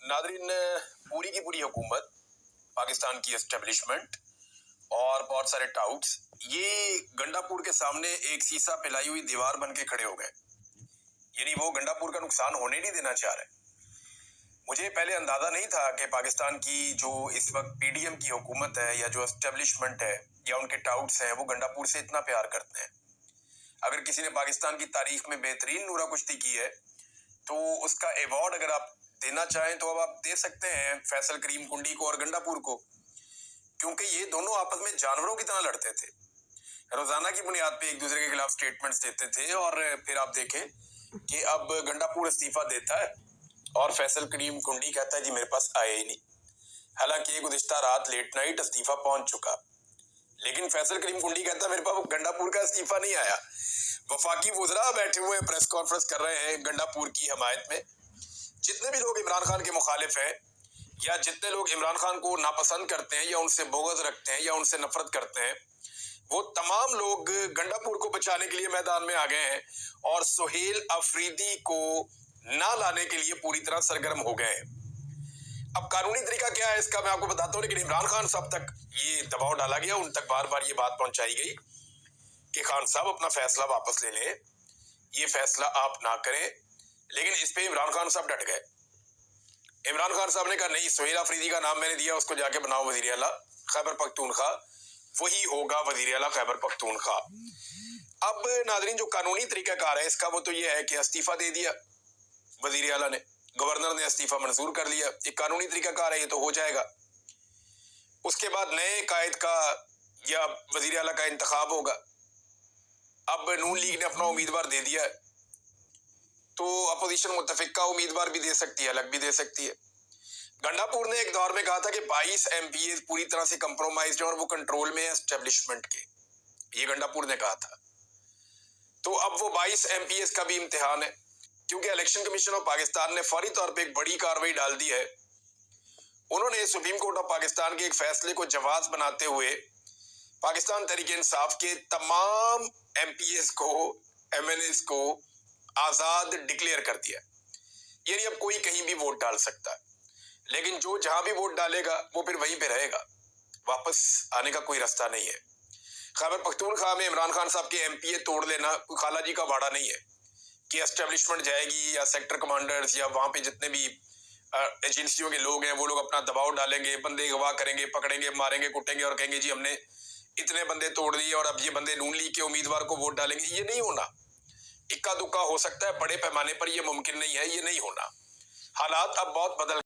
Nadreen, पूरी की पूरी हुकूमत, पाकिस्तान की एस्टेब्लिशमेंट और बहुत सारे टाउट्स ये गंडापुर के सामने एक सीसा पिलाई हुई दीवार बन के खड़े हो गए। यानी वो गंडापुर का नुकसान होने नहीं देना चाह रहे। मुझे पहले अंदाजा नहीं था कि पाकिस्तान की जो इस वक्त पीडीएम की हुकूमत है या जो एस्टेब्लिशमेंट है या उनके टाउट्स हैं वो गंडापुर से इतना प्यार करते हैं। अगर किसी ने पाकिस्तान की तारीख में बेहतरीन नूरा कुश्ती की है तो उसका अवार्ड अगर आप देना चाहें तो अब आप दे सकते हैं फैसल करीम कुंडी को और गंडापुर को, क्योंकि ये दोनों आपस में जानवरों की तरह लड़ते थे, रोजाना की बुनियाद पे एक दूसरे के खिलाफ स्टेटमेंट्स देते थे। और फिर आप देखें कि अब गंडापुर इस्तीफा देता है और फैसल करीम कुंडी कहता है जी मेरे पास आया ही नहीं। हालांकि गुज़िश्ता रात लेट नाइट इस्तीफा पहुंच चुका, लेकिन फैसल करीम कुंडी कहता है मेरे पास गंडापुर का इस्तीफा नहीं आया। वफाकी वुज़रा बैठे हुए प्रेस कॉन्फ्रेंस कर रहे हैं गंडापुर की हमायत में। जितने भी लोग इमरान खान के मुखालिफ हैं या जितने लोग इमरान खान को नापसंद करते हैं या उनसे बोगज़ रखते हैं या उनसे नफरत करते हैं, वो तमाम लोग गंडापुर को बचाने के लिए मैदान में आ गए हैं और सुहेल अफरीदी को ना लाने के लिए पूरी तरह सरगर्म हो गए हैं। अब कानूनी तरीका क्या है इसका मैं आपको बताता हूँ, लेकिन इमरान खान साहब तक ये दबाव डाला गया, उन तक बार बार ये बात पहुंचाई गई कि खान साहब अपना फैसला वापस ले लें, ये फैसला आप ना करें। लेकिन इस पे इमरान खान साहब डट गए। इमरान खान साहब ने कहा नहीं, सुहेल अफरीदी का नाम मैंने दिया, उसको जाके बनाओ वजीर आला खैबर पख्तूनख्वा, वही होगा वजीर आला खैबर पख्तूनख्वा। अब नाजरीन जो कानूनी तरीकाकार है इसका वो तो ये है कि इस्तीफा दे दिया वजीर आला ने, गवर्नर ने इस्तीफा मंजूर कर लिया, एक कानूनी तरीकाकार है, ये तो हो जाएगा। उसके बाद नए कायद का या वजीर आला का इंतखाब होगा। अब नून लीग ने अपना उम्मीदवार दे दिया है तो अपोजिशन मुत्तफिका उम्मीदवार भी दे सकती है, अलग भी दे सकती है। गंडापुर ने एक दौर में कहा था कि 22 एमपीए पूरी तरह से कंप्रोमाइज्ड हैं और वो कंट्रोल में है एस्टेब्लिशमेंट के, ये गंडापुर ने कहा था। तो अब वो 22 एमपीए का भी इम्तिहान है, क्योंकि इलेक्शन कमीशन ऑफ पाकिस्तान ने फौरी तौर पे एक बड़ी कार्रवाई डाल दी है। उन्होंने सुप्रीम कोर्ट ऑफ पाकिस्तान के एक फैसले को जवाज बनाते हुए पाकिस्तान तहरीक इंसाफ के तमाम एमपीएस को, एमएनएस को आजाद डिक्लेयर कर दिया। यानी अब कोई कहीं भी वोट डाल सकता है, लेकिन जो जहां भी वोट डालेगा वो फिर वहीं पे रहेगा, वापस आने का कोई रास्ता नहीं है। खैबर पख्तूनख्वा में इमरान खान साहब के एमपीए तोड़ लेना कोई खाला जी का वाड़ा नहीं है कि एस्टेब्लिशमेंट जाएगी या सेक्टर कमांडर्स या वहां पे जितने भी एजेंसियों के लोग हैं वो लोग अपना दबाव डालेंगे, बंदे गवाह करेंगे, पकड़ेंगे, मारेंगे, कुटेंगे और कहेंगे जी हमने इतने बंदे तोड़ दिए और अब ये बंदे नून लीग के उम्मीदवार को वोट डालेंगे। ये नहीं होना, इक्का दुक्का हो सकता है, बड़े पैमाने पर ये मुमकिन नहीं है, ये नहीं होना। हालात अब बहुत बदल